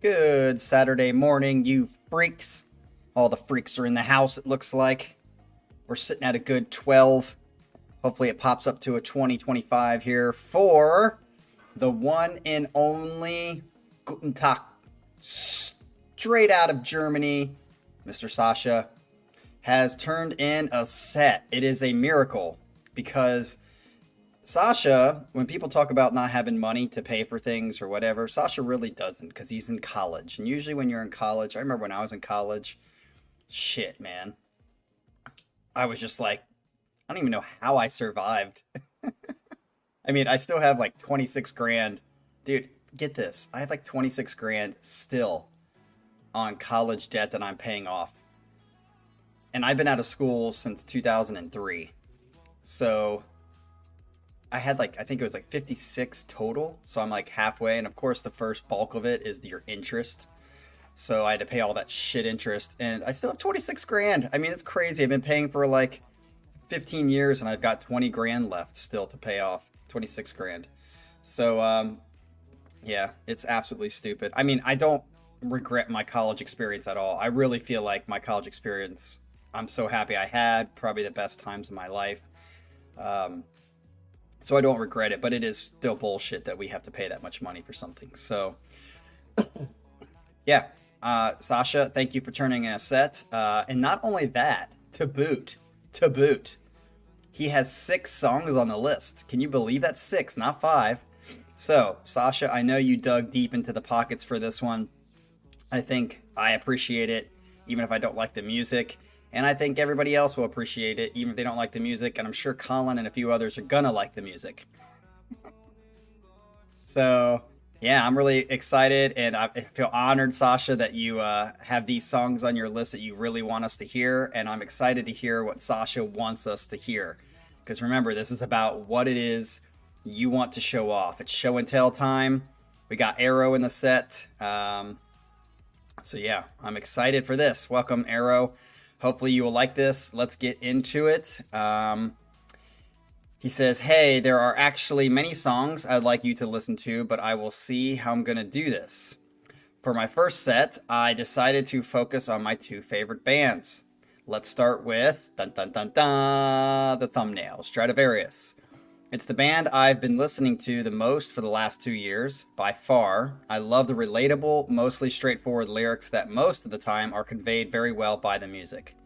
Good Saturday morning, you freaks. All the freaks are in the house, it looks like. We're sitting at a good 12. Hopefully, it pops up to a 2025 here for the one and only Guten Tag. Straight out of Germany, Mr. Sasha has turned in a set. It is a miracle because Sasha, when people talk about not having money to pay for things or whatever, Sasha really doesn't because he's in college. And usually when you're in college, I remember when I was in college, shit, man. I was just like, I don't even know how I survived. I mean, I still have like 26 grand. Dude, get this. I have like 26 grand still on college debt that I'm paying off. And I've been out of school since 2003. So I had like, I think it was like 56 total. So I'm like halfway. And of course, the first bulk of it is your interest. So I had to pay all that shit interest. And I still have 26 grand. I mean, it's crazy. I've been paying for like 15 years and I've got 20 grand left still to pay off. 26 grand. So, yeah, it's absolutely stupid. I mean, I don't regret my college experience at all. I really feel like my college experience, I'm so happy I had. Probably the best times of my life. So I don't regret it, but it is still bullshit that we have to pay that much money for something. So, yeah, Sasha, thank you for turning in a set. And not only that, to boot, he has 6 songs on the list. Can you believe that? 6, not 5. So, Sasha, I know you dug deep into the pockets for this one. I think I appreciate it, even if I don't like the music. And I think everybody else will appreciate it, even if they don't like the music. And I'm sure Colin and a few others are gonna like the music. So, yeah, I'm really excited, and I feel honored, Sasha, that you have these songs on your list that you really want us to hear. And I'm excited to hear what Sasha wants us to hear. Because remember, this is about what it is you want to show off. It's show and tell time. We got Arrow in the set. So, yeah, I'm excited for this. Welcome, Arrow. Hopefully you will like this. Let's get into it. He says, hey, there are actually many songs I'd like you to listen to, but I will see how I'm going to do this. For my first set, I decided to focus on my 2 favorite bands. Let's start with, dun dun dun dun, the thumbnail, Stratovarius. It's the band I've been listening to the most for the last 2 years, by far. I love the relatable, mostly straightforward lyrics that most of the time are conveyed very well by the music.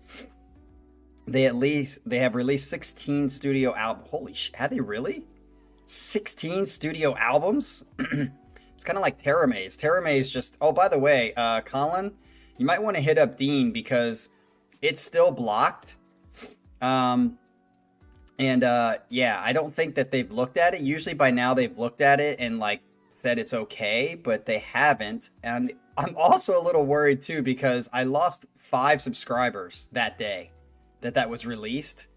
They have released 16 studio albums. Holy shit, have they really? 16 studio albums? It's kind of like Terra Maze. Terra Maze just, oh, by the way, Colin, you might want to hit up Dean because it's still blocked. Yeah, I don't think that they've looked at it. Usually by now they've looked at it and like said it's okay, but they haven't. And I'm also a little worried too because I lost 5 subscribers that day that was released.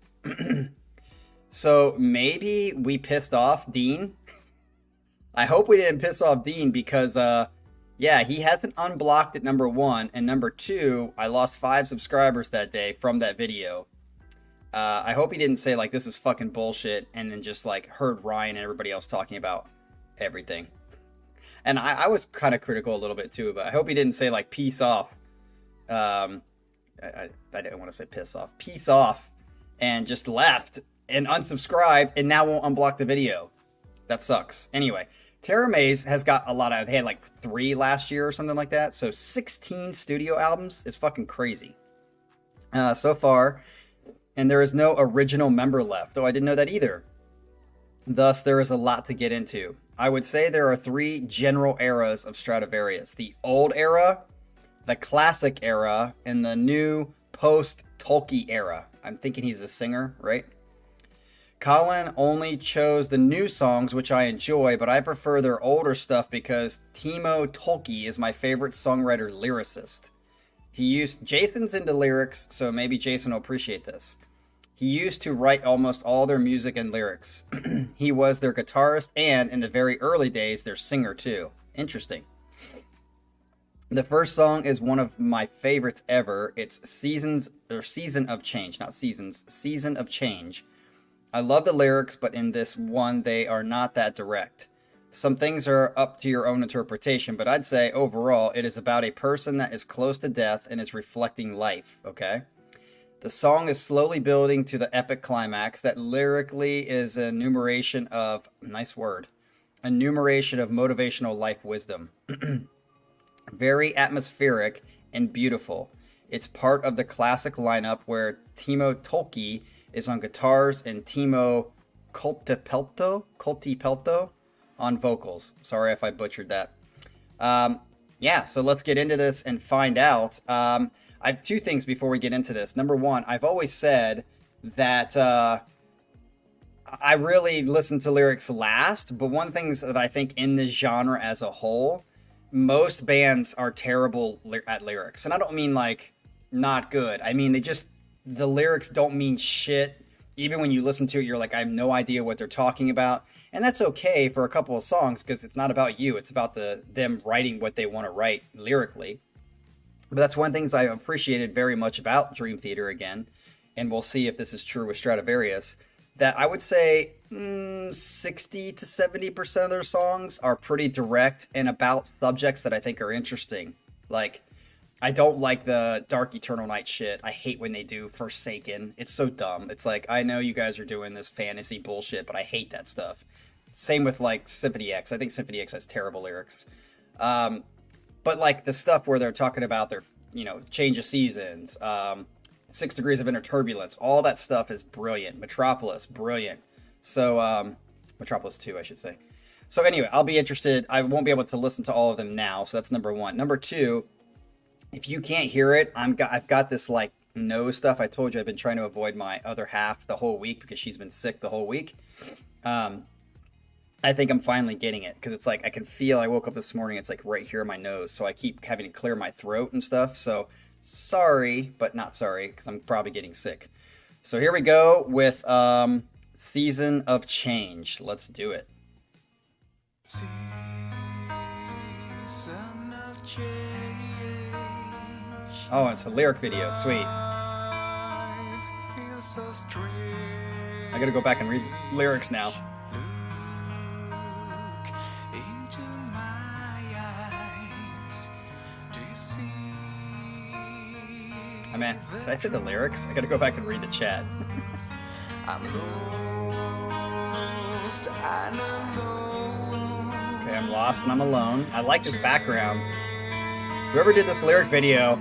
So maybe we pissed off Dean. I hope we didn't piss off Dean because yeah, he hasn't unblocked it, number 1, and number 2, I lost 5 subscribers that day from that video. I hope he didn't say like this is fucking bullshit and then just like heard Ryan and everybody else talking about everything. And I was kind of critical a little bit too, but I hope he didn't say like peace off. I didn't want to say piss off. Peace off and just left and unsubscribed and now won't unblock the video. That sucks. Anyway, Terra Maze has got a lot of, they had like 3 last year or something like that. So 16 studio albums is fucking crazy. So far. And there is no original member left. Oh, I didn't know that either. Thus, there is a lot to get into. I would say there are 3 general eras of Stratovarius. The old era, the classic era, and the new post-Tolkien era. I'm thinking he's the singer, right? Colin only chose the new songs, which I enjoy, but I prefer their older stuff because Timo Tolkki is my favorite songwriter lyricist. Jason's into lyrics, so maybe Jason will appreciate this. He used to write almost all their music and lyrics. He was their guitarist and, in the very early days, their singer too. Interesting. The first song is one of my favorites ever. It's Season of Change, not Seasons, Season of Change. I love the lyrics, but in this one, they are not that direct. Some things are up to your own interpretation, but I'd say overall it is about a person that is close to death and is reflecting life, okay? The song is slowly building to the epic climax that lyrically is an enumeration of, nice word, enumeration of motivational life wisdom. Very atmospheric and beautiful. It's part of the classic lineup where Timo Tolkki is on guitars and Timo Coltipelto on vocals. Sorry if I butchered that. Yeah, so let's get into this and find out. I have two things before we get into this. Number one, I've always said that I really listen to lyrics last, but one thing that I think in this genre as a whole, most bands are terrible at lyrics. And I don't mean like not good. I mean, the lyrics don't mean shit. Even when you listen to it, you're like, I have no idea what they're talking about. And that's okay for a couple of songs because it's not about you. It's about them writing what they want to write lyrically. But that's one of the things I appreciated very much about Dream Theater again. And we'll see if this is true with Stratovarius. That I would say 60 to 70% of their songs are pretty direct and about subjects that I think are interesting. Like, I don't like the Dark Eternal Night shit. I hate when they do Forsaken. It's so dumb. It's like, I know you guys are doing this fantasy bullshit, but I hate that stuff. Same with, like, Symphony X. I think Symphony X has terrible lyrics. But, like, the stuff where they're talking about their, change of seasons, 6 Degrees of Inner Turbulence, all that stuff is brilliant. Metropolis, brilliant. So, Metropolis 2, I should say. So, anyway, I'll be interested. I won't be able to listen to all of them now, so that's number one. Number two, if you can't hear it, I've got this like nose stuff. I told you I've been trying to avoid my other half the whole week because she's been sick the whole week. I think I'm finally getting it because it's like I can feel. I woke up this morning. It's like right here in my nose, so I keep having to clear my throat and stuff. So sorry, but not sorry because I'm probably getting sick. So here we go with Season of Change. Let's do it. Season of Change. Oh, it's a lyric video. Sweet. I gotta go back and read lyrics now. Oh man, did I say the lyrics? I gotta go back and read the chat. Okay, I'm lost and I'm alone. I like this background. Whoever did this lyric video,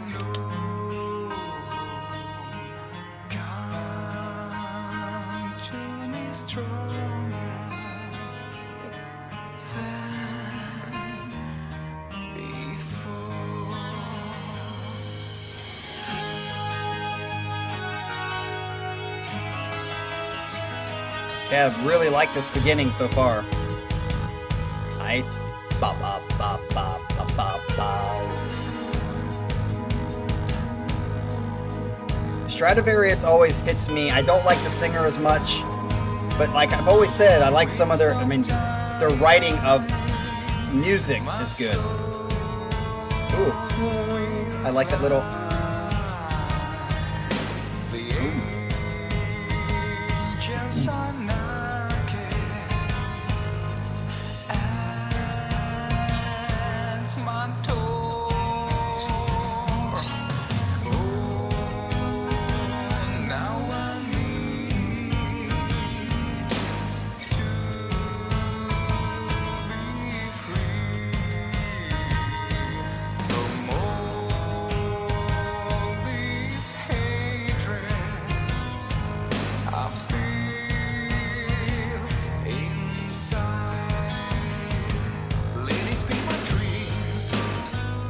yeah, I really like this beginning so far. Nice. Ba ba ba ba ba ba ba. Stratovarius always hits me. I don't like the singer as much, but like I've always said, I like some of their writing of music is good. Ooh. I like that little.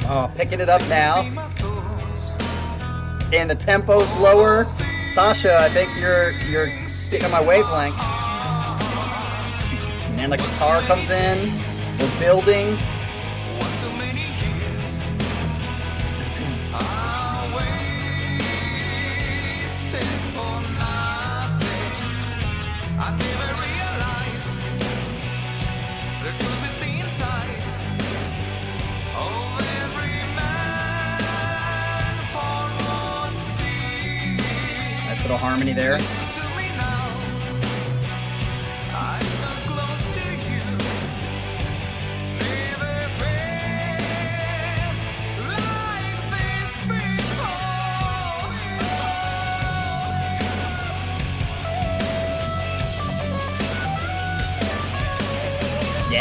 Oh, picking it up now. And the tempo's lower. Sasha, I think you're getting on my wavelength. And then the guitar comes in. We're building. Little harmony there.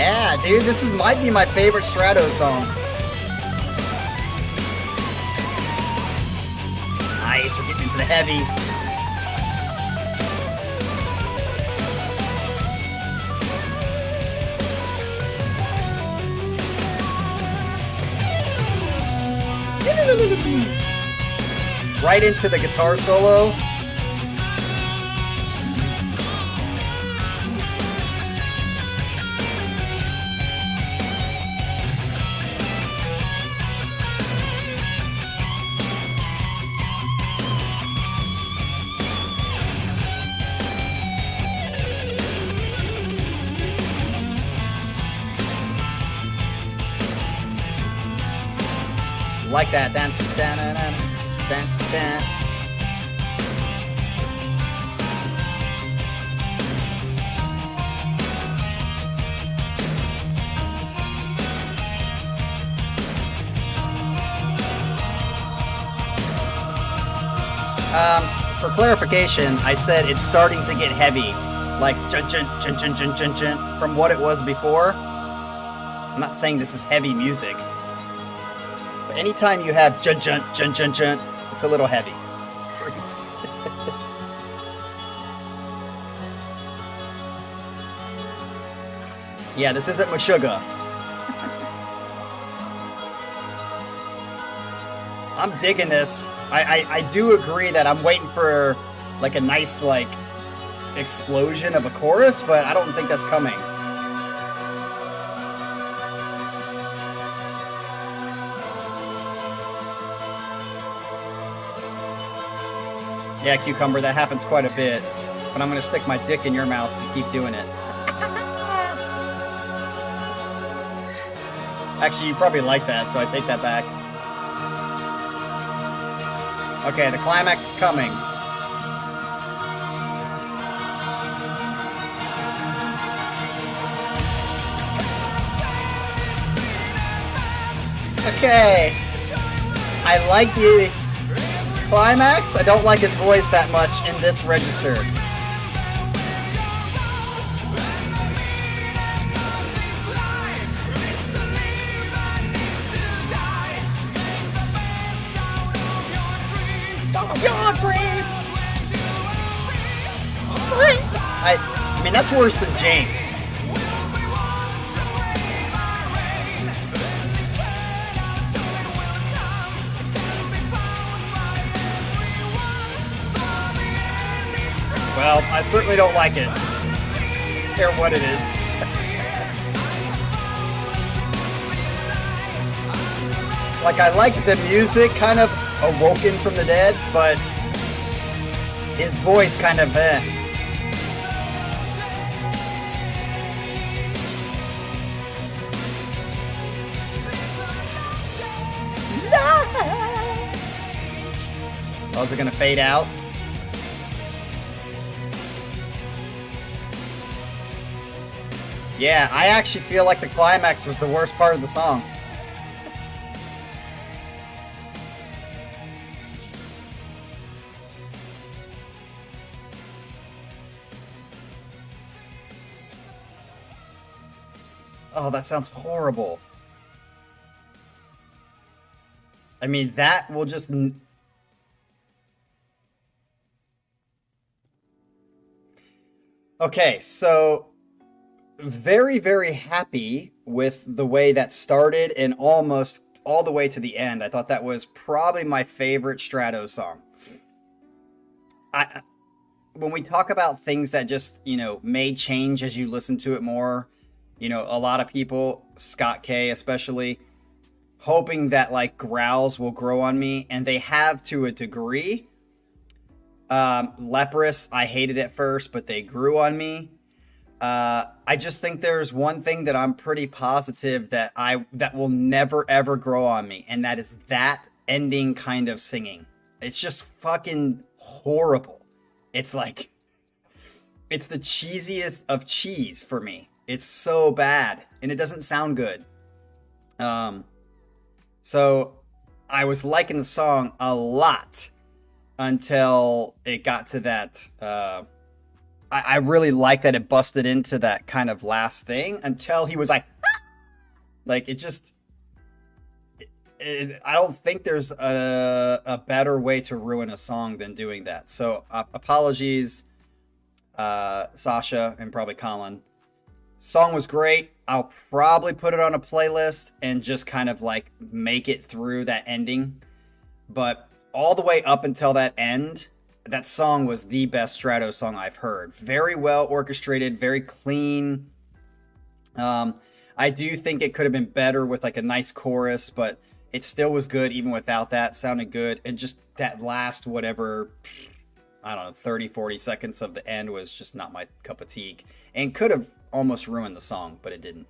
Yeah, dude, might be my favorite Strato song. Nice, we're getting into the heavy. Right into the guitar solo. Like that. Dun, dun, dun, dun, dun, dun. For clarification, I said it's starting to get heavy, like jun jun jun jun jun jun jun from what it was before. I'm not saying this is heavy music. Anytime you have jun jun jun jun jun, it's a little heavy. Freaks. Yeah, this isn't Meshuggah. I'm digging this. I do agree that I'm waiting for like a nice like explosion of a chorus, but I don't think that's coming. Yeah, Cucumber, that happens quite a bit. But I'm going to stick my dick in your mouth to keep doing it. Actually, you probably like that, so I take that back. Okay, the climax is coming. Okay. I like the climax. I don't like his voice that much in this register. I mean, that's worse than James. Well, I certainly don't like it. I don't care what it is. Like, I like the music, kind of awoken from the dead, but his voice kind of Oh, is it gonna fade out? Yeah, I actually feel like the climax was the worst part of the song. Oh, that sounds horrible. I mean, that will just... Okay, so very, very happy with the way that started and almost all the way to the end. I thought that was probably my favorite Strato song. When we talk about things that just, you know, may change as you listen to it more, you know, a lot of people, Scott K especially, hoping that like growls will grow on me, and they have to a degree. Leprous, I hated at first, but they grew on me. I just think there's one thing that I'm pretty positive that will never ever grow on me, and that is that ending kind of singing. It's just fucking horrible. It's like, it's the cheesiest of cheese for me. It's so bad, and it doesn't sound good. So I was liking the song a lot until it got to that, I really like that it busted into that kind of last thing until he was like, ah! Like it just. I don't think there's a better way to ruin a song than doing that. So apologies, Sasha and probably Colin. Song was great. I'll probably put it on a playlist and just kind of like make it through that ending. But all the way up until that end, that song was the best Strato song I've heard. Very well orchestrated, very clean. I do think it could have been better with like a nice chorus, but it still was good even without that. Sounded good. And just that last whatever, I don't know, 30, 40 seconds of the end was just not my cup of tea. And could have almost ruined the song, but it didn't.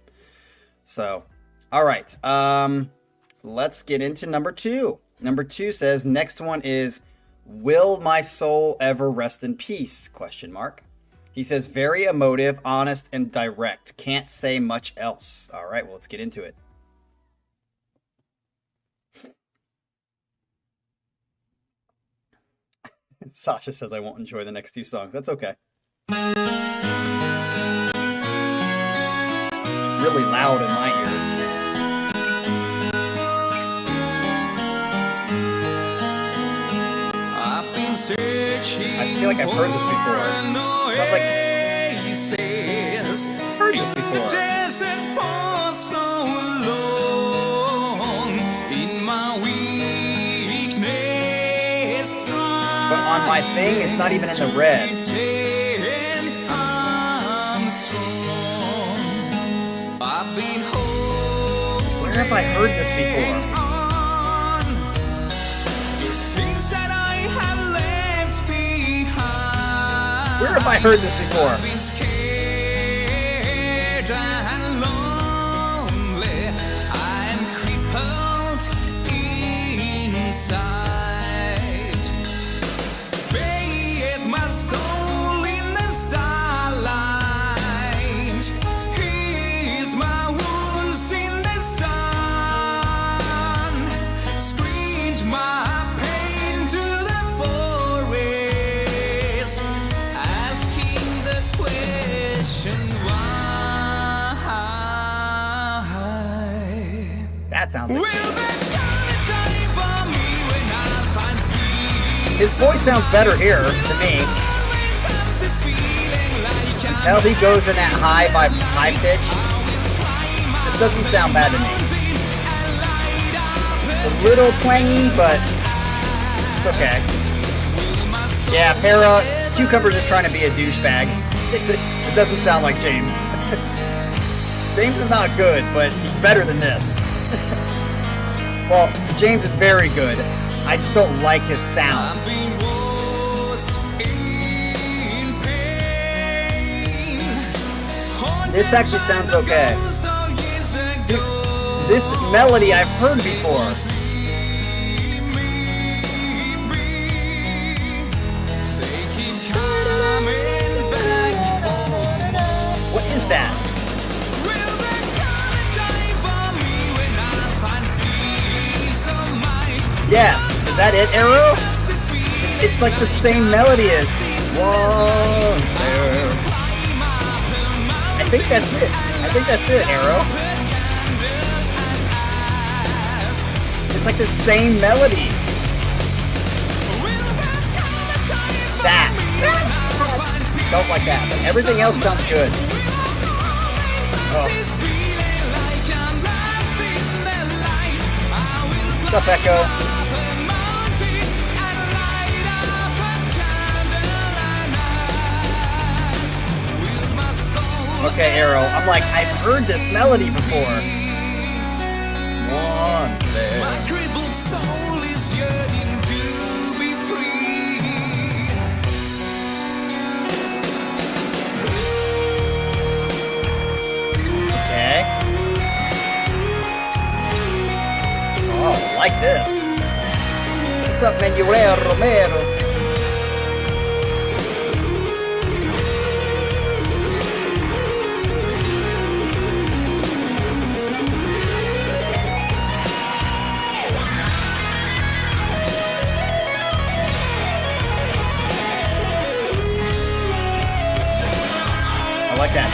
So, all right. Let's get into number 2. Number 2 says, next one is, will my soul ever rest in peace? Question mark. He says, very emotive, honest, and direct. Can't say much else. All right, well, let's get into it. Sasha says I won't enjoy the next 2 songs. That's okay. Really loud in my ear. I feel like I've heard this before. Sounds like I've heard this before. But on my thing, it's not even in the red. Where have I heard this before? Where have I heard this before? That sounds like his voice sounds better here to me. Hell, he goes in that high pitch. This doesn't sound bad to me. A little twangy, but it's okay. Yeah, Cucumber's just trying to be a douchebag. It doesn't sound like James. James is not good, but he's better than this. Well, James is very good. I just don't like his sound. This actually sounds okay. This melody I've heard before. What is that? Yes, is that it, Arrow? It's like the same melody as one there. I think that's it, Arrow. It's like the same melody. That. Don't like that, but everything else sounds good. Oh. What's up, Echo? Okay, Arrow. I'm like, I've heard this melody before. One there. My crippled soul is yearning to be free. Okay. Oh, I like this. What's up, Manuel Romero? that.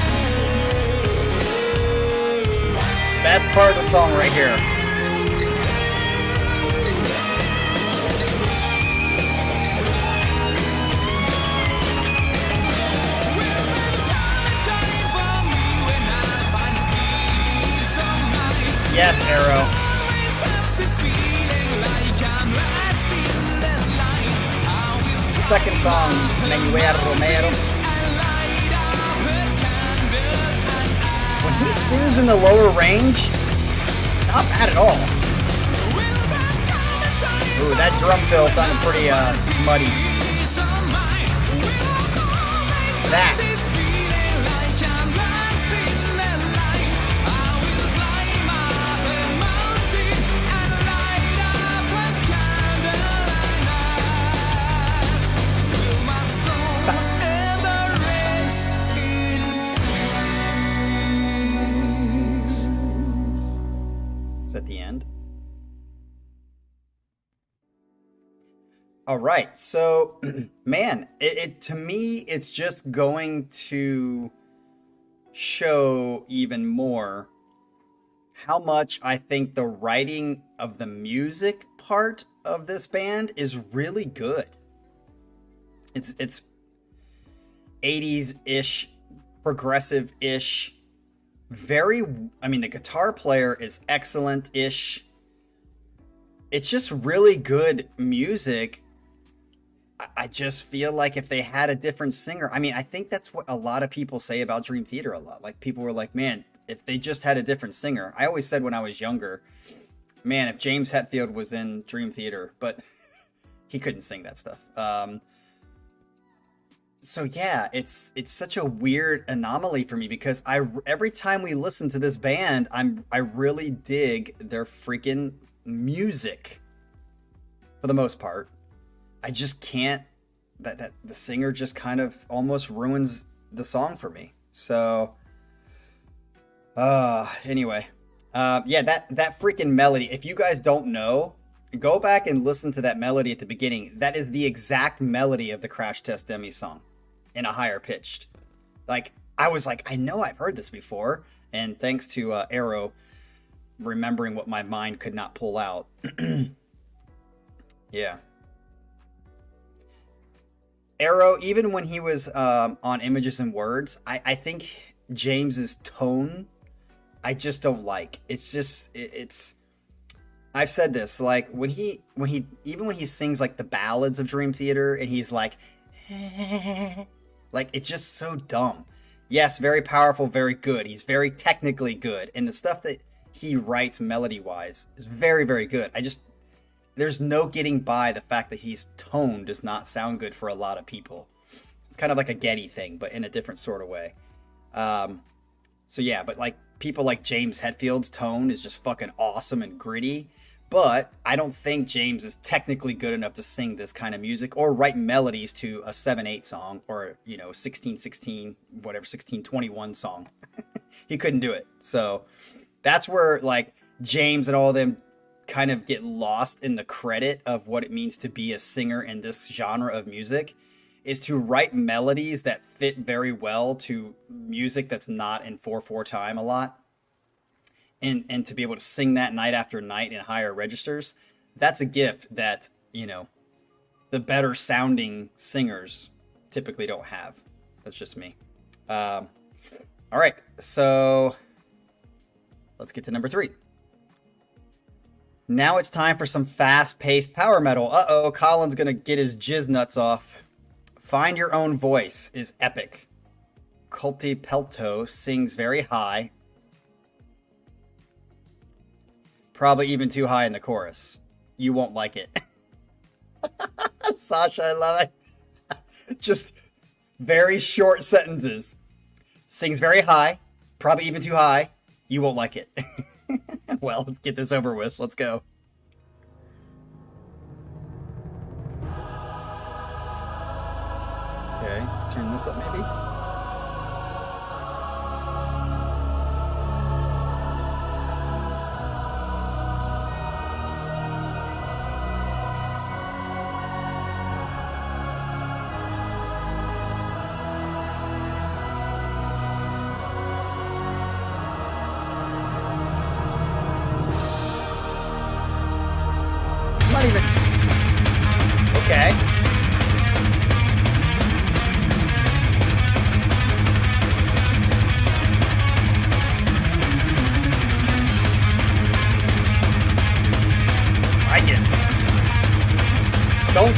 Best part of the song right here. Yes, Arrow. Second song, Manuel Romero. When he sings in the lower range, not bad at all. Ooh, that drum fill sounded pretty muddy. That. At the end. All right, so man, it to me, it's just going to show even more how much I think the writing of the music part of this band is really good. It's 80s-ish, progressive-ish. I mean, the guitar player is excellent-ish. It's just really good music. I just feel like if they had a different singer, I mean, I think that's what a lot of people say about Dream Theater a lot. Like, people were like, man, if they just had a different singer. I always said when I was younger, man, if James Hetfield was in Dream Theater, but he couldn't sing that stuff. So yeah, it's such a weird anomaly for me because every time we listen to this band, I really dig their freaking music for the most part. I just can't, that the singer just kind of almost ruins the song for me. So anyway, yeah, that freaking melody, if you guys don't know, go back and listen to that melody at the beginning. That is the exact melody of the Crash Test Dummy song in a higher pitched. Like, I was like, I know I've heard this before. And thanks to Arrow remembering what my mind could not pull out. Yeah. Arrow, even when he was on Images and Words, I think James's tone, I just don't like. It's just, it's I've said this, like when he sings like the ballads of Dream Theater and he's like it's just so dumb. Yes, very powerful, very good. He's very technically good. And the stuff that he writes melody-wise is very, very good. There's no getting by the fact that his tone does not sound good for a lot of people. It's kind of like a Getty thing, but in a different sort of way. So yeah, but like people like James Hetfield's tone is just fucking awesome and gritty. But I don't think James is technically good enough to sing this kind of music or write melodies to a 7/8 song or, 16/16, whatever, 16/21 song. He couldn't do it. So that's where like James and all of them kind of get lost in the credit of what it means to be a singer in this genre of music, is to write melodies that fit very well to music that's not in 4/4 time a lot. And to be able to sing that night after night in higher registers, that's a gift that, the better sounding singers typically don't have. That's just me. All right, so let's get to number 3. Now it's time for some fast-paced power metal. Uh-oh, Colin's gonna get his jizz nuts off. Find Your Own Voice is epic. Culti Pelto sings very high. Probably even too high in the chorus. You won't like it. Sasha, I love it. Just very short sentences. Sings very high. Probably even too high. You won't like it. Well, let's get this over with. Let's go. Okay, let's turn this up maybe.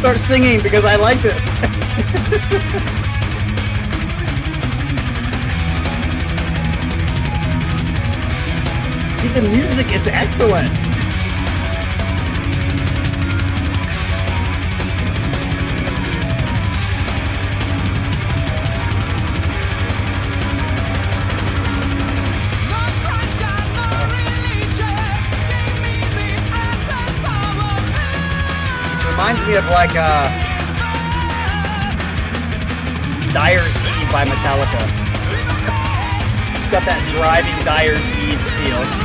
start singing because I like this. See, the music is excellent. Reminds me of like Dyer's Eve by Metallica. It's got that driving Dyer's Eve feel.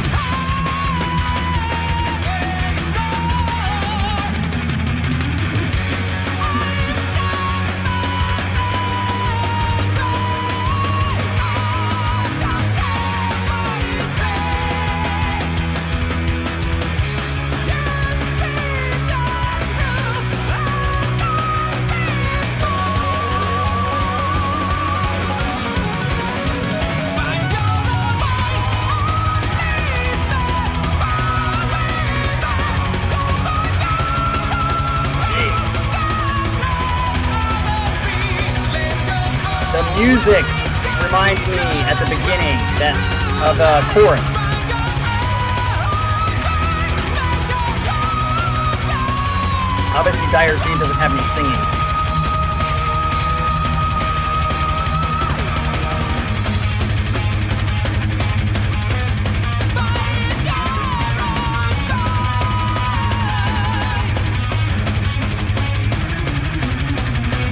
Music reminds me at the beginning of the chorus. Obviously, Dyer's Eve doesn't have any singing.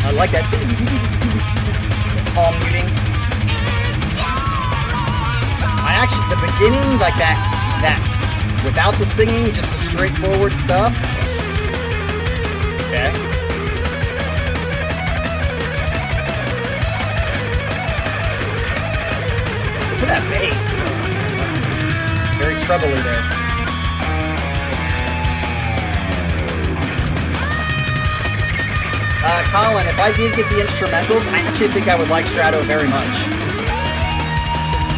I like that. Palm muting. I actually, the beginning, like that without the singing, just the straightforward stuff. Okay. Look at that bass. Very trebly there. Colin, if I did get the instrumentals, I actually think I would like Strato very much.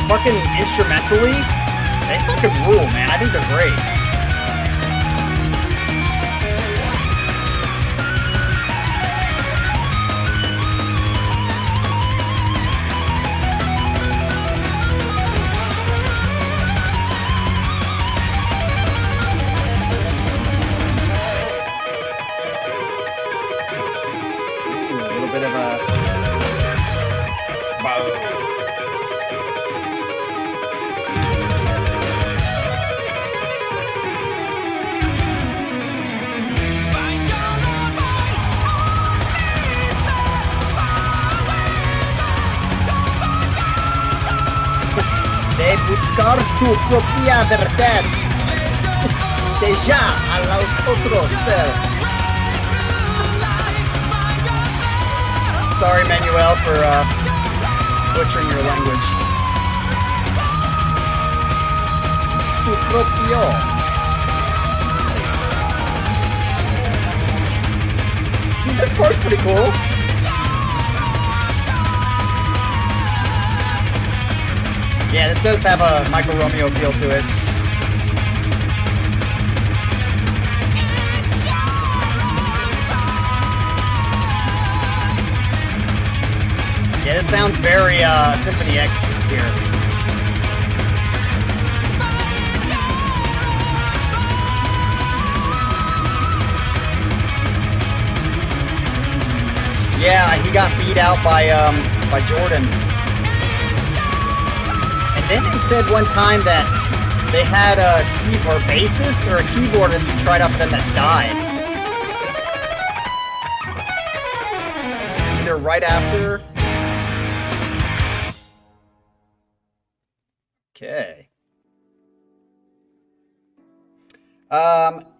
Fucking instrumentally, they fucking rule, man. I think they're great. Buscar tu propia verdad. Deja a los otros ser. Sorry, Manuel, for butchering your language. Tu propio. This part's pretty cool. Yeah, this does have a Michael Romeo feel to it. Yeah, this sounds very Symphony X here. Yeah, he got beat out by Jordan. Then they said one time that they had a keyboard bassist or a keyboardist who tried out for them that died. Either right after. Okay.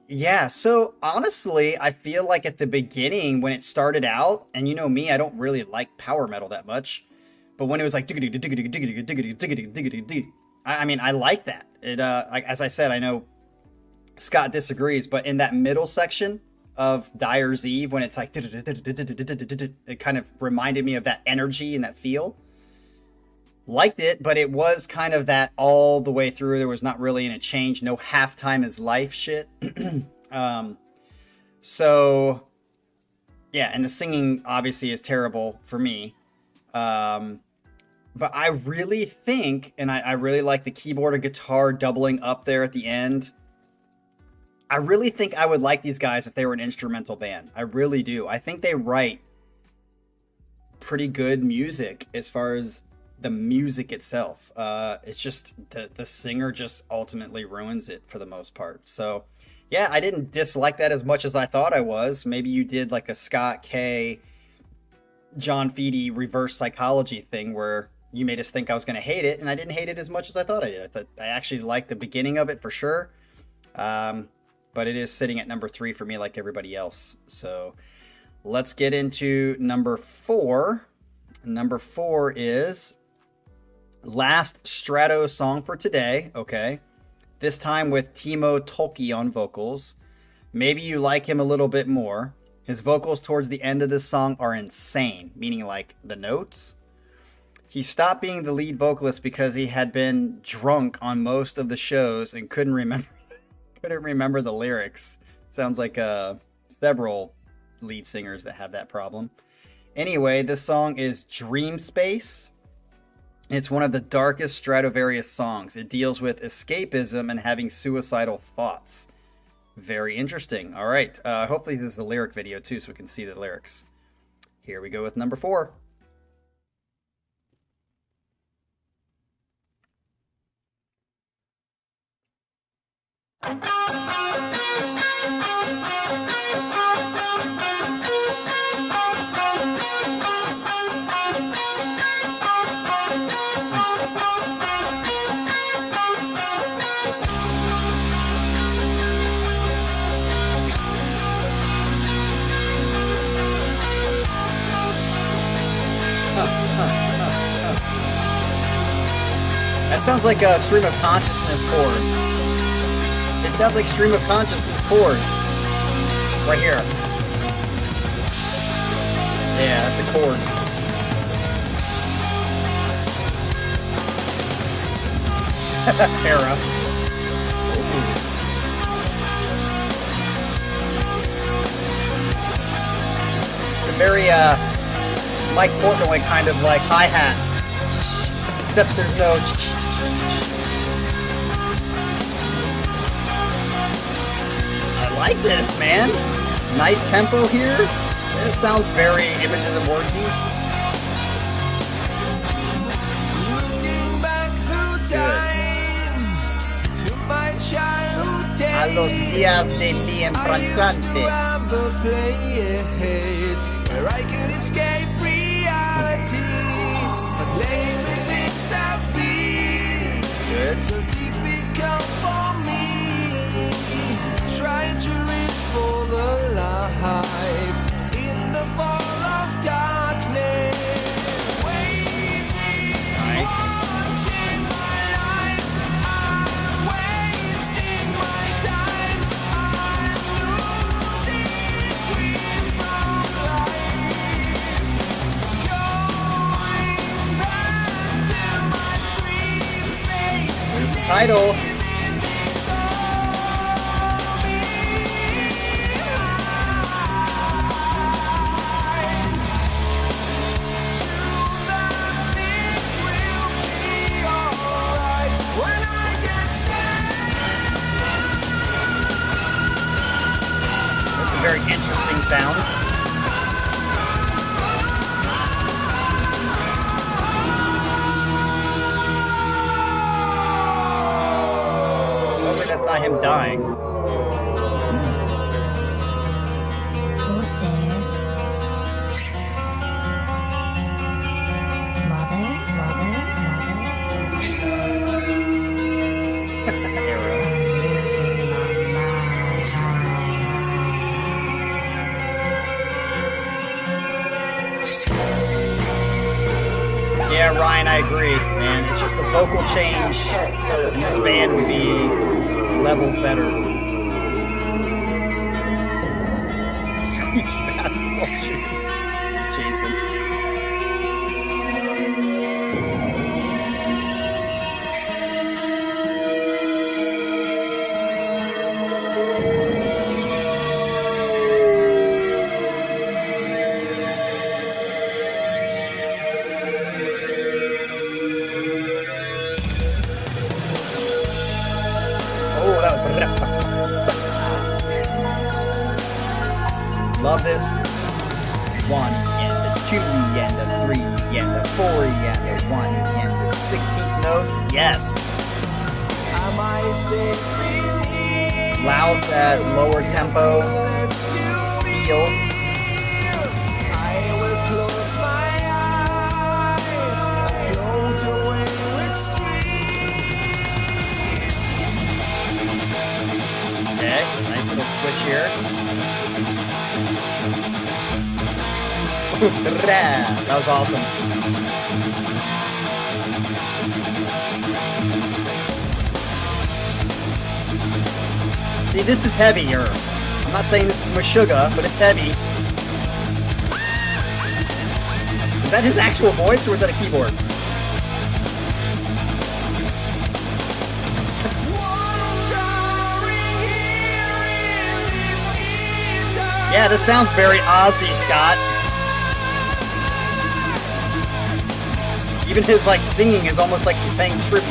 Yeah, so honestly, I feel like at the beginning when it started out, and you know me, I don't really like power metal that much. But when it was like diggity diggity diggity diggity diggity diggity, I mean, I like that. It like, as I said, I know Scott disagrees, but in that middle section of Dyer's Eve, when it's like it kind of reminded me of that energy and that feel. Liked it, but it was kind of that all the way through. There was not really any change, no halftime is life shit. So Yeah, and the singing obviously is terrible for me. But I really think, and I really like the keyboard and guitar doubling up there at the end. I really think I would like these guys if they were an instrumental band. I really do. I think they write pretty good music as far as the music itself. It's just the singer just ultimately ruins it for the most part. So, yeah, I didn't dislike that as much as I thought I was. Maybe you did like a Scott K, John Feedy reverse psychology thing where you made us think I was going to hate it, and I didn't hate it as much as I thought I did. I thought I actually liked the beginning of it for sure. But it is sitting at number 3 for me like everybody else. So let's get into number 4. Number 4 is last Strato song for today. Okay. This time with Timo Tolkki on vocals. Maybe you like him a little bit more. His vocals towards the end of this song are insane, meaning like the notes. He stopped being the lead vocalist because he had been drunk on most of the shows and couldn't remember the lyrics. Sounds like several lead singers that have that problem. Anyway, this song is Dream Space. It's one of the darkest Stratovarius songs. It deals with escapism and having suicidal thoughts. Very interesting. All right. Hopefully this is a lyric video too, so we can see the lyrics. Here we go with number 4. That sounds like a stream of consciousness chord. It sounds like stream of consciousness chords. Right here. Yeah, that's a chord. Era. It's a very Mike Portnoy kind of like hi-hat. Except there's no... I like this, man. Nice tempo here. It sounds very Images of Wordsy. Looking back through time to my childhood days. A los días de mi infrancante. The place where I could escape reality. But lately things have been so difficult for me. Trying to reach for the light in the fall of darkness. Waiting, watching my life. I'm wasting my time. I'm losing grip on life. Going back to my dream space. There's the title. Very interesting sound. Hopefully that's not him dying. Who's there? Yeah, Ryan, I agree, man. It's just the vocal change in this band would be levels better. Squeaky basketball shoes. Jason. love this. 1 and a 2 and a 3 and a 4 and a 1 and a 16th notes. Yes. Am I safe in here? Allows that lower tempo Left to feel. I will close my eyes, float away with streams. Okay, nice little switch here. That was awesome. See, this is heavier. I'm not saying this is Meshuggah, but it's heavy. Is that his actual voice, or was that a keyboard? Yeah, this sounds very Ozzy, Scott. Even his like singing is almost like he's paying tribute.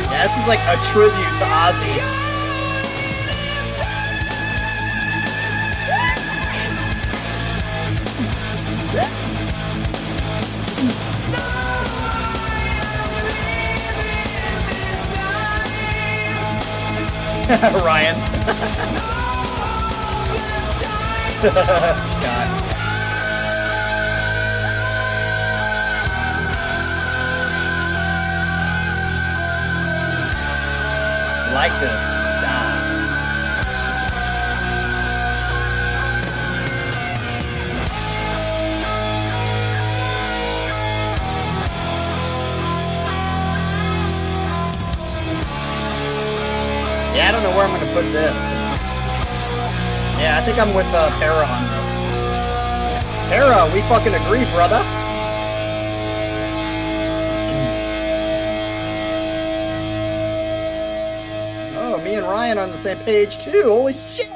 Yeah, this is like a tribute to Ozzy. Ryan. Scott. Like this. Yeah, I don't know where I'm going to put this. Yeah, I think I'm with Para on this. Para, we fucking agree, brother. Oh, me and Ryan on the same page, too. Holy shit.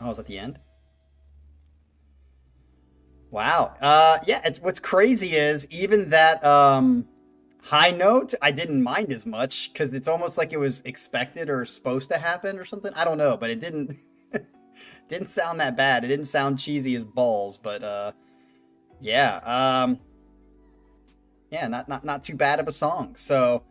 Oh, is that the end? Wow. Yeah, it's what's crazy is even that high note, I didn't mind as much because it's almost like it was expected or supposed to happen or something. I don't know, but it didn't didn't sound that bad. It didn't sound cheesy as balls, but yeah, yeah, not too bad of a song. So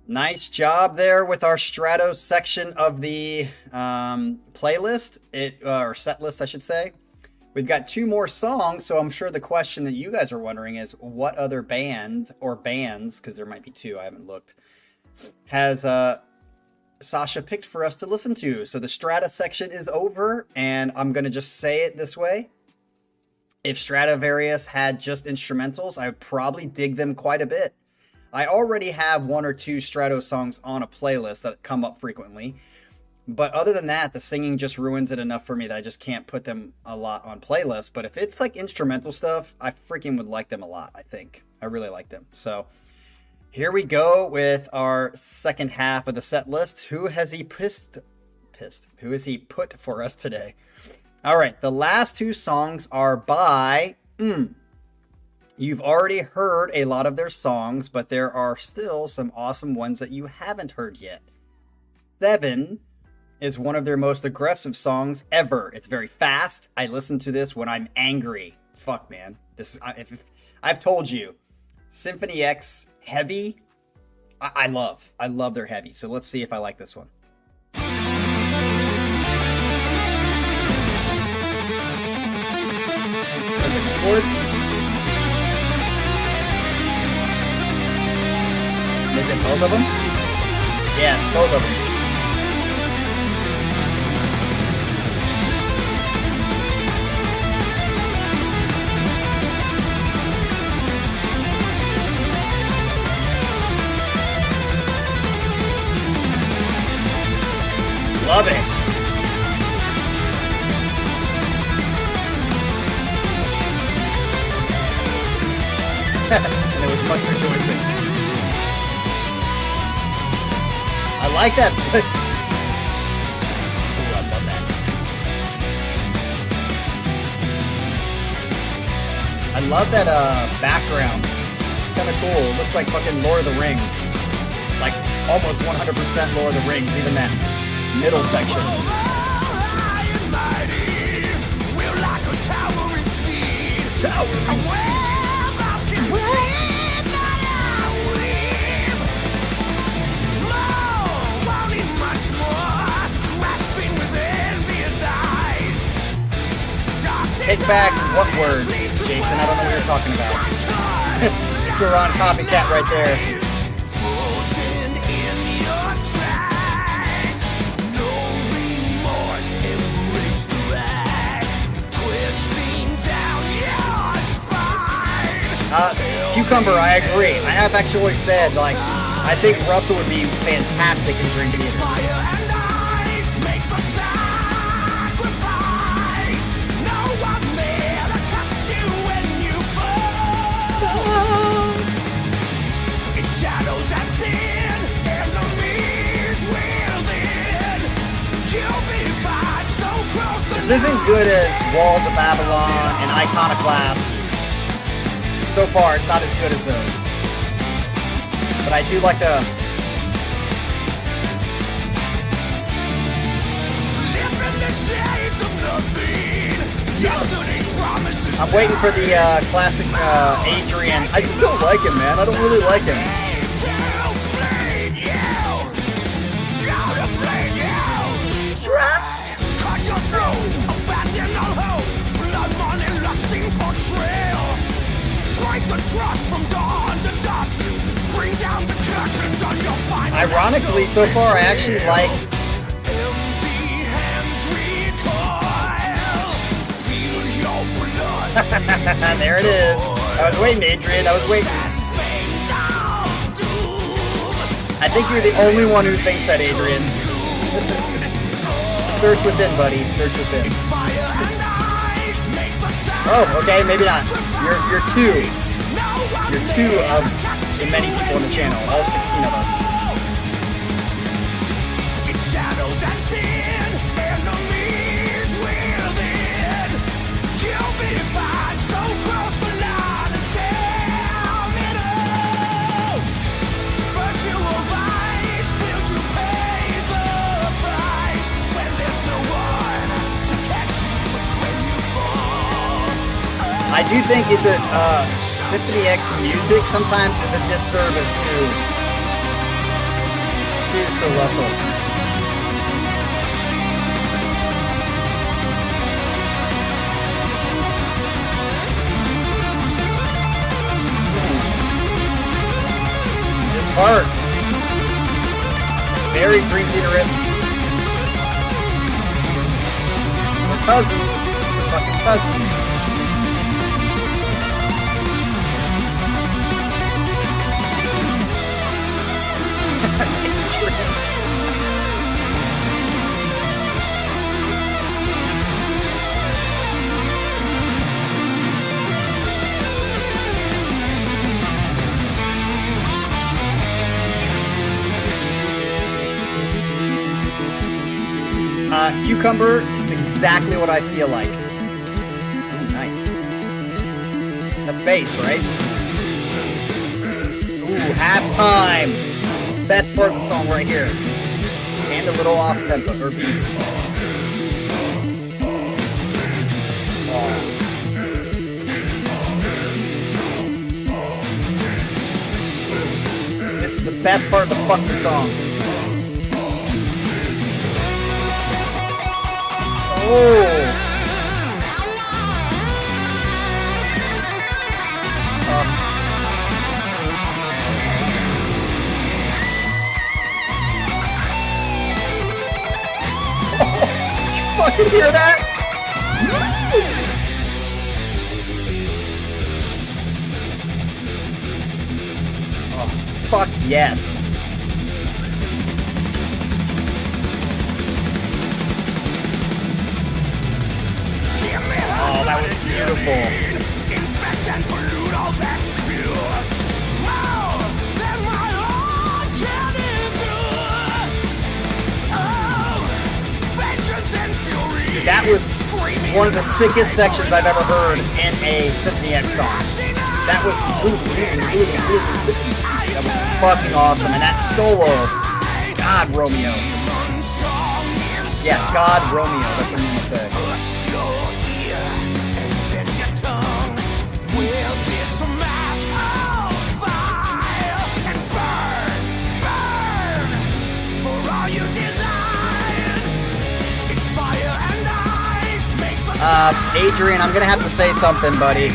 nice job there with our Strato section of the playlist, or set list, I should say. We've got 2 more songs, so I'm sure the question that you guys are wondering is what other band or bands, because there might be 2, I haven't looked, has Sasha picked for us to listen to. So the Strata section is over, and I'm going to just say it this way. If Stratovarius had just instrumentals, I would probably dig them quite a bit. I already have 1 or 2 Strato songs on a playlist that come up frequently. But other than that, the singing just ruins it enough for me that I just can't put them a lot on playlists. But if it's like instrumental stuff, I freaking would like them a lot, I think. I really like them. So here we go with our second half of the set list. Who has he pissed? Who has he put for us today? All right, the last 2 songs are by... You've already heard a lot of their songs, but there are still some awesome ones that you haven't heard yet. 7 is one of their most aggressive songs ever. It's very fast. I listen to this when I'm angry. Fuck, man. This is, if I've told you, Symphony X heavy, I love. I love their heavy. So let's see if I like this one. Is it both of them? Yeah, it's both of them. Love it. And there was much rejoicing. I like that. Ooh, I love that. I love that background. Kind of cool. It looks like fucking Lord of the Rings. like almost 100% Lord of the Rings, even that middle section. Take back what words, Jason? I don't know what you're talking about. Suron copycat right there. Cucumber, I agree. I have actually always said, like, I think Russell would be fantastic in Dream Theater. This isn't good as Walls of Babylon and Iconoclast. So far, it's not as good as those. But I do like the... I'm waiting for the classic Adrian. I just don't like him, man. I don't really like him. Ironically, so far, I actually like... There it is. I was waiting, Adrian. I was waiting. I think you're the only one who thinks that, Adrian. Search within, buddy. Search within. Oh, okay, maybe not. You're two. You're two of the many people on the channel. All 16 of us. I do think it's a Symphony X music sometimes is a disservice to Sir Russell. This part, very Dream Theater-esque. We're cousins. We're fucking cousins. Cucumber, it's exactly what I feel like. Oh, nice. That's bass, right? Ooh, halftime. Best part of the song right here. And a little off tempo or beat. Oh. This is the best part of the fucking song. Oh. Fucking hear that? Oh, fuck yes. Oh, that was beautiful. That was one of the sickest sections I've ever heard in a Symphony X song. That was... That was fucking awesome. And that solo, God Romeo. Yeah, God Romeo. That's what I'm gonna say. Adrian, I'm gonna have to say something, buddy.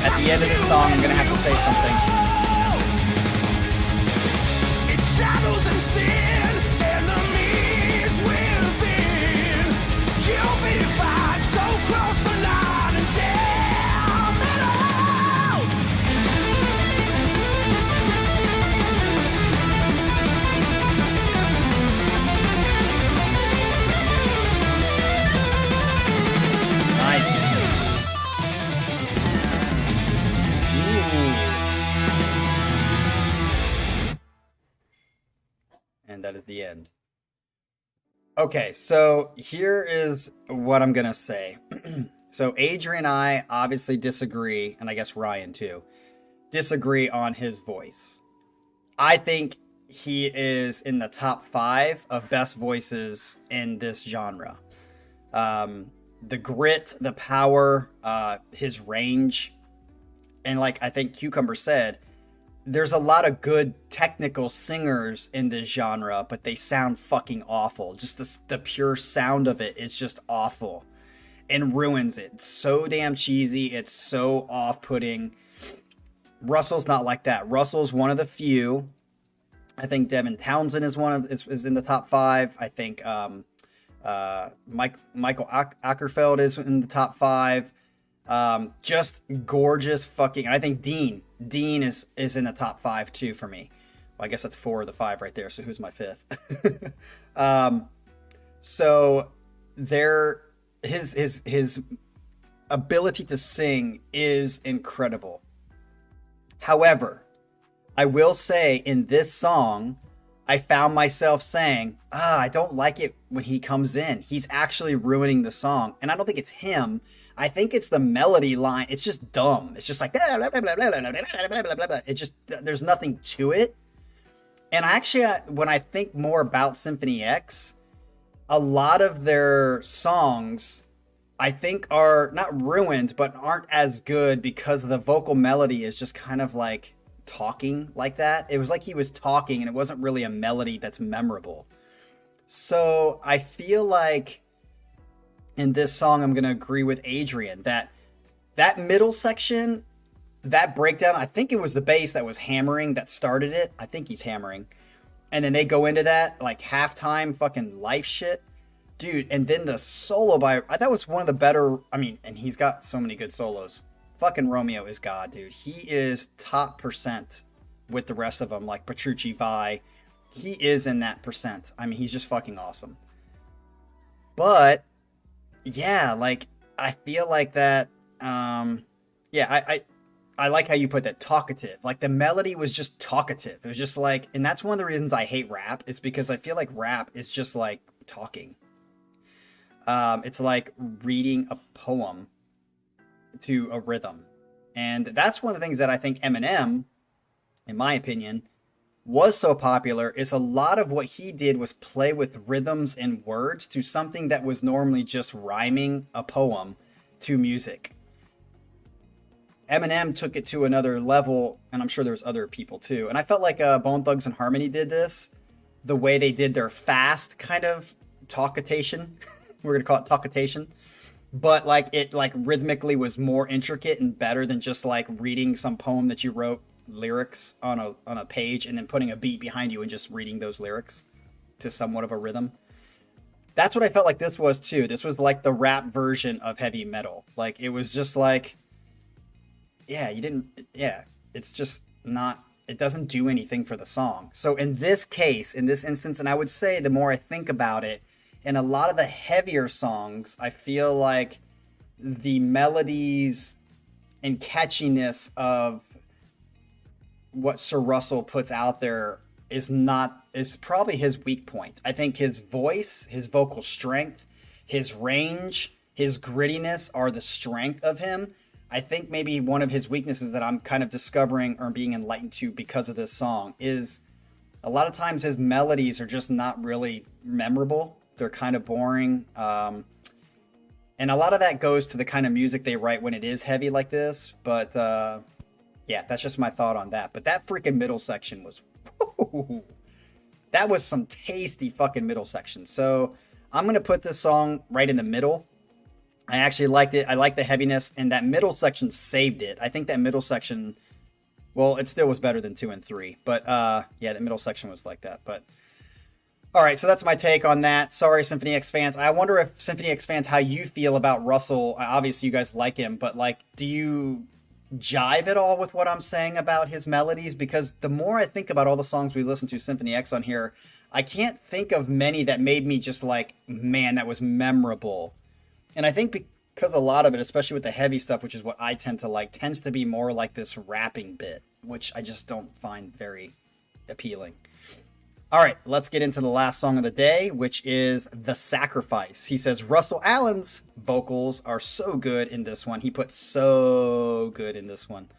At the end of this song, I'm gonna have to say something. It's shadows and sin, enemies within. You'll be fine, so close but not in damn at all. Nice. And that is the end. Okay, so here is what I'm gonna say. So Adrian and I obviously disagree, and I guess Ryan too, disagree on his voice. I think he is in the top 5 of best voices in this genre. The grit, the power, his range, and like I think Cucumber said, there's a lot of good technical singers in this genre, but they sound fucking awful. Just the pure sound of it is just awful and ruins it. It's so damn cheesy. It's so off-putting. Russell's not like that. Russell's one of the few. I think Devin Townsend is in the top 5. I think Michael Ackerfeld is in the top 5. Just gorgeous fucking. And I think Dean is in the top 5 too for me. Well, I guess that's 4 of the 5 right there. So who's my 5th? So his ability to sing is incredible. However, I will say in this song, I found myself saying, I don't like it when he comes in. He's actually ruining the song. And I don't think it's him. I think it's the melody line. It's just dumb. It's just like, it just, there's nothing to it. And actually, when I think more about Symphony X, a lot of their songs, I think are not ruined, but aren't as good because the vocal melody is just kind of like talking like that. It was like he was talking and it wasn't really a melody that's memorable. So I feel like in this song, I'm going to agree with Adrian that middle section, that breakdown, I think it was the bass that was hammering that started it. I think he's hammering. And then they go into that like halftime fucking life shit. Dude, and then the solo I thought was one of the better, and he's got so many good solos. Fucking Romeo is God, dude. He is top percent with the rest of them, like Petrucci Vi. He is in that percent. He's just fucking awesome. But yeah, like I feel like that. I like how you put that, talkative. Like the melody was just talkative. It was just like, and that's one of the reasons I hate rap is because I feel like rap is just like talking. It's like reading a poem to a rhythm, and that's one of the things that I think Eminem, in my opinion, was so popular is a lot of what he did was play with rhythms and words to something that was normally just rhyming a poem to music. Eminem took it to another level, and I'm sure there was other people too. And I felt like Bone Thugs and Harmony did this, the way they did their fast kind of talkitation. We're gonna call it talkitation, but like it like rhythmically was more intricate and better than just like reading some poem that you wrote lyrics on a page and then putting a beat behind you and just reading those lyrics to somewhat of a rhythm. That's what I felt like this was too. This was like the rap version of heavy metal. Like it was just like, it's just not, it doesn't do anything for the song. So in this case, in this instance, and I would say the more I think about it, in a lot of the heavier songs, I feel like the melodies and catchiness of what Sir Russell puts out there is probably his weak point. I think his voice, his vocal strength, his range, his grittiness are the strength of him. I think maybe one of his weaknesses that I'm kind of discovering or being enlightened to because of this song is a lot of times his melodies are just not really memorable. They're kind of boring. And a lot of that goes to the kind of music they write when it is heavy like this. But yeah, that's just my thought on that. But that freaking middle section was... that was some tasty fucking middle section. So I'm going to put this song right in the middle. I actually liked it. I like the heaviness, and that middle section saved it. I think that middle section, well, it still was better than 2 and 3. But yeah, the middle section was like that. But all right, so that's my take on that. Sorry, Symphony X fans. I wonder if Symphony X fans, how you feel about Russell. Obviously, you guys like him, but like, do you jive at all with what I'm saying about his melodies? Because the more I think about all the songs we listen to Symphony X on here, I can't think of many that made me just like, man, that was memorable. And I think because a lot of it, especially with the heavy stuff, which is what I tend to like, tends to be more like this rapping bit, which I just don't find very appealing. All right, let's get into the last song of the day, which is The Sacrifice. He says Russell Allen's vocals are so good in this one. He put so good in this one.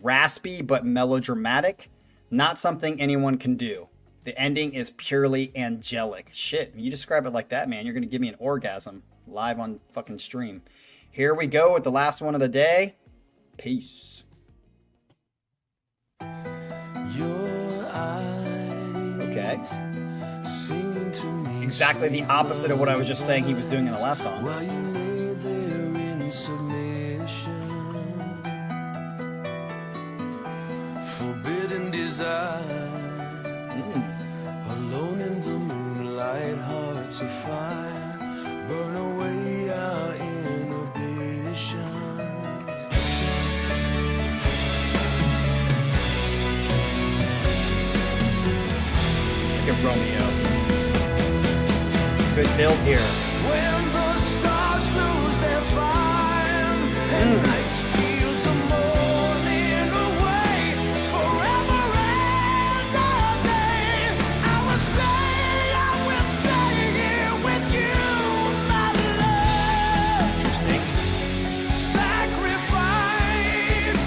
Raspy but melodramatic. Not something anyone can do. The ending is purely angelic. Shit, when you describe it like that, man, you're going to give me an orgasm live on fucking stream. Here we go with the last one of the day. Peace. Your eyes Okay. singing to me Exactly the opposite of what I was just saying he was doing in the last song. while you lay there in submission. Forbidden desire, alone in the moonlight, hard to find. Burn away our inhibitions. Look at Romeo. Good build here. When the stars lose their fire and night steals the morning away, forever and a day, I will stay here with you, my love. Interesting. Sacrifice,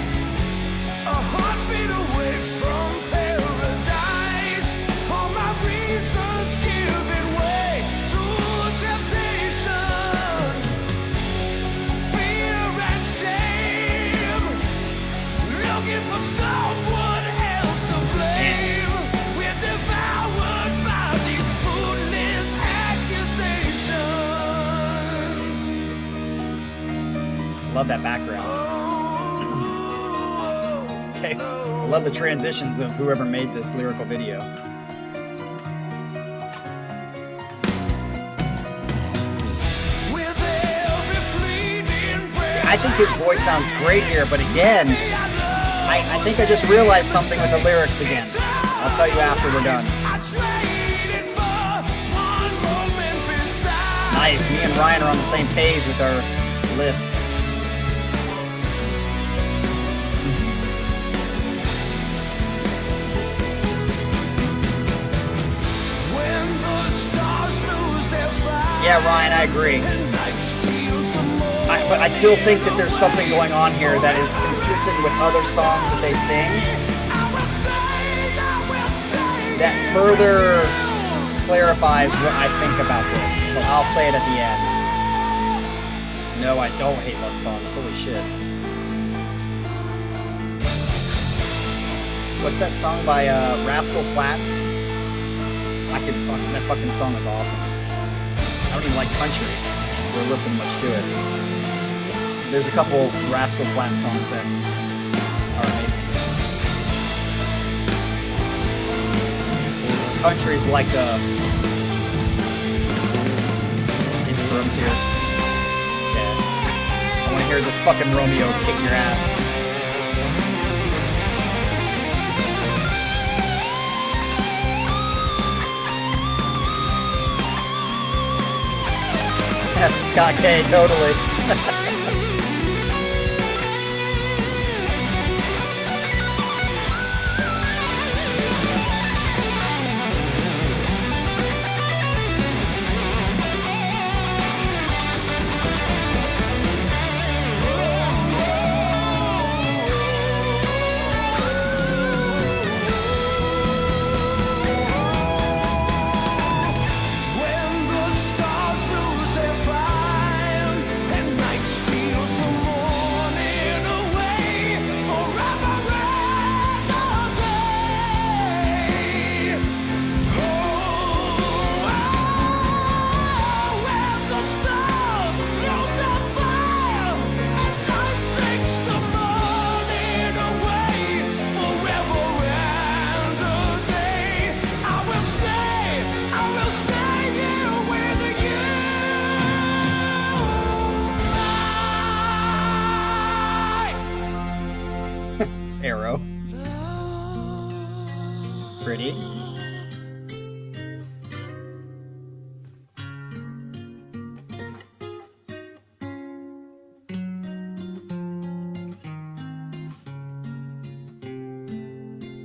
a heartbeat away from paradise. All my reasons giving way to temptation, fear and shame. Looking for someone else to blame. We're devoured by these foolish accusations. Love that background. Okay. Love the transitions of whoever made this lyrical video. With every fleeting breath, I think his voice sounds great here, but again, I think I just realized something with the lyrics again. I'll tell you after we're done. I traded for one moment beside. Nice. Me and Ryan are on the same page with our list. When the stars lose their fire Yeah, Ryan, I agree. and night steals the morning. But I still think that there's something going on here that is consistent with other songs that they sing I will stay that further clarifies what I think about this. So I'll say it at the end. No, I don't hate love songs. Holy shit. What's that song by Rascal Flatts? That fucking song is awesome. I don't even like country or listen much to it. There's a couple Rascal Flatts songs that are amazing. Country's like his frontier. Yeah. I want to hear this fucking Romeo kick your ass. That's Scott K, totally.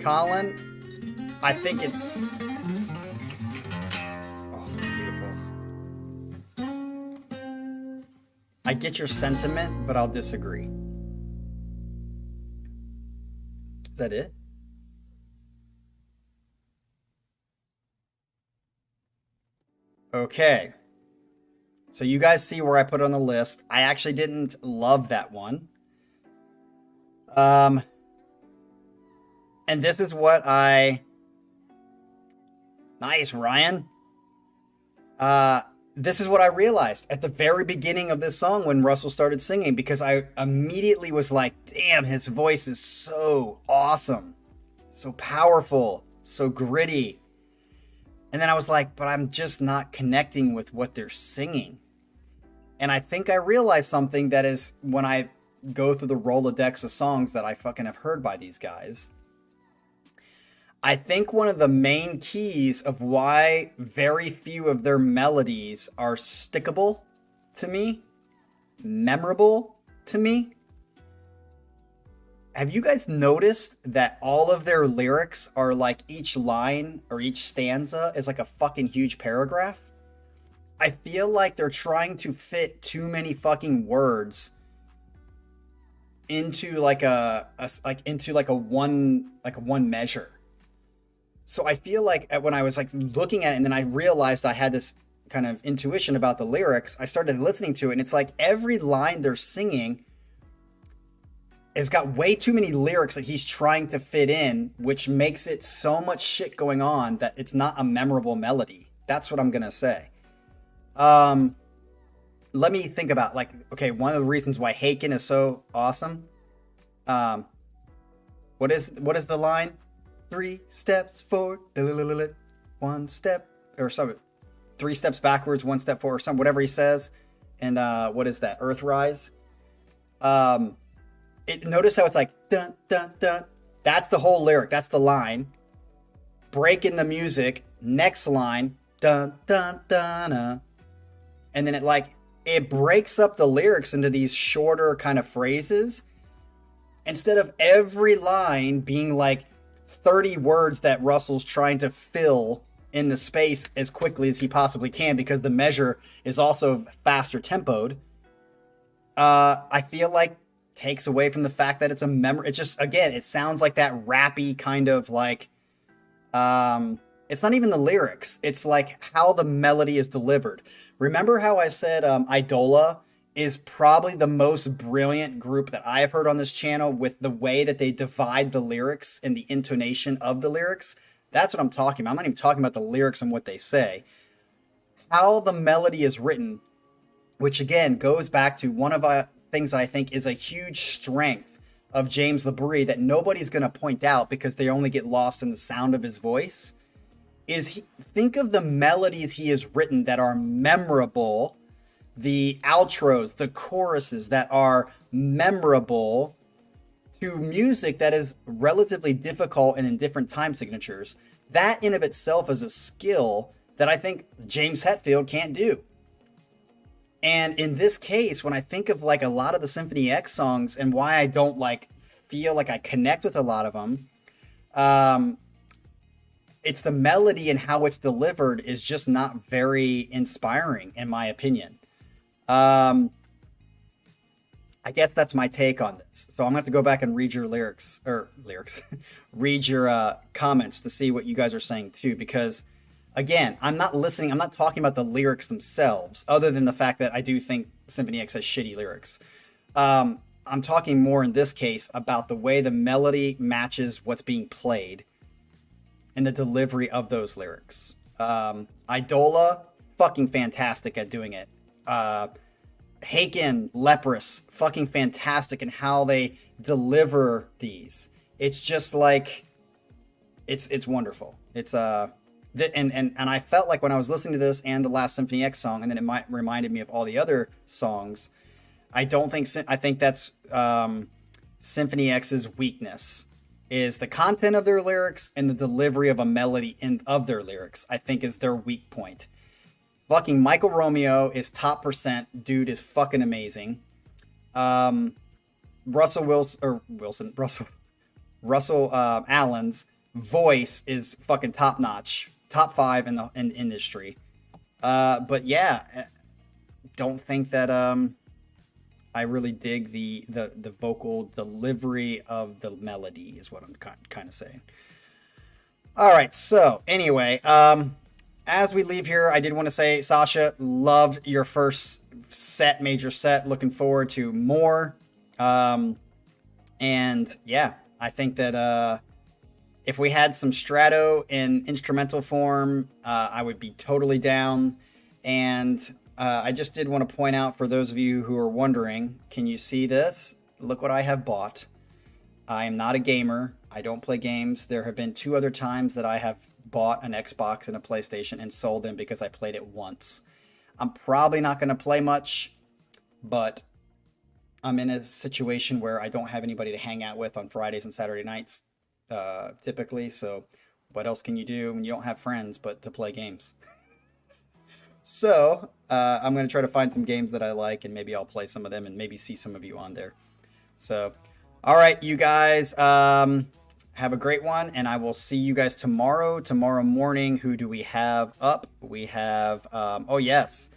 Colin, I think it's... Oh, beautiful. I get your sentiment, but I'll disagree. Is that it? Okay. So you guys see where I put it on the list. I actually didn't love that one. And this is what I... Nice, Ryan. This is what I realized at the very beginning of this song when Russell started singing, because I immediately was like, damn, his voice is so awesome, so powerful, so gritty. And then I was like, but I'm just not connecting with what they're singing. And I think I realized something that is when I go through the Rolodex of songs that I fucking have heard by these guys. I think one of the main keys of why very few of their melodies are stickable to me, memorable to me. Have you guys noticed that all of their lyrics are like each line or each stanza is like a fucking huge paragraph? I feel like they're trying to fit too many fucking words into like a one measure. So I feel like when I was like looking at it and then I realized I had this kind of intuition about the lyrics, I started listening to it and it's like every line they're singing has got way too many lyrics that he's trying to fit in, which makes it so much shit going on that it's not a memorable melody. That's what I'm going to say. Let me think about like, okay, one of the reasons why Haken is so awesome. What is the line? 3 steps forward, 1 step, or something. 3 steps backwards, 1 step forward, or something, whatever he says. And what is that? Earthrise. Notice how it's like dun dun dun. That's the whole lyric. That's the line. Break in the music. Next line. Dun dun dun. And then it breaks up the lyrics into these shorter kind of phrases. Instead of every line being like 30 words that Russell's trying to fill in the space as quickly as he possibly can, because the measure is also faster tempoed. I feel like takes away from the fact that it's a memory. It just, again, it sounds like that rappy kind of like, it's not even the lyrics. It's like how the melody is delivered. Remember how I said Idola is probably the most brilliant group that I have heard on this channel with the way that they divide the lyrics and the intonation of the lyrics? That's what I'm talking about. I'm not even talking about the lyrics and what they say. How the melody is written, which again goes back to one of the things that I think is a huge strength of James LaBrie that nobody's going to point out because they only get lost in the sound of his voice, is think of the melodies he has written that are memorable, the outros, the choruses that are memorable to music that is relatively difficult and in different time signatures. That in of itself is a skill that I think James Hetfield can't do. And in this case, when I think of like a lot of the Symphony X songs and why I don't like feel like I connect with a lot of them, it's the melody and how it's delivered is just not very inspiring, in my opinion. I guess that's my take on this. So I'm gonna have to go back and read your read your comments to see what you guys are saying too, because again, I'm not talking about the lyrics themselves, other than the fact that I do think Symphony X has shitty lyrics. I'm talking more in this case about the way the melody matches what's being played and the delivery of those lyrics. Idola, fucking fantastic at doing it. Haken, Leprous, fucking fantastic in how they deliver these. It's just like, it's wonderful. It's and I felt like when I was listening to this and the last Symphony X song, and then it reminded me of all the other songs. I think that's Symphony X's weakness is the content of their lyrics and the delivery of a melody of their lyrics. I think is their weak point. Fucking Michael Romeo is top percent. Dude is fucking amazing. Russell Allen's voice is fucking top notch, top 5 in the industry. But yeah, don't think that I really dig the vocal delivery of the melody is what I'm kind of saying. All right, so anyway, as we leave here, I did want to say, Sasha, loved your first set, major set. Looking forward to more. And yeah, I think that if we had some Strato in instrumental form, I would be totally down. And I just did want to point out for those of you who are wondering, can you see this? Look what I have bought. I am not a gamer. I don't play games. There have been 2 other times that I have bought an Xbox and a PlayStation and sold them because I played it once. I'm probably not going to play much, but I'm in a situation where I don't have anybody to hang out with on Fridays and Saturday nights, typically. So what else can you do when you don't have friends but to play games? So I'm going to try to find some games that I like, and maybe I'll play some of them and maybe see some of you on there. So, all right, you guys, have a great one, and I will see you guys tomorrow. Tomorrow morning, who do we have up? We have, oh yes,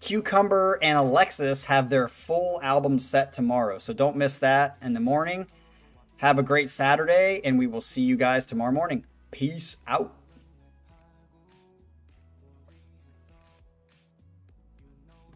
Cucumber and Alexis have their full album set tomorrow. So don't miss that in the morning. Have a great Saturday, and we will see you guys tomorrow morning. Peace out.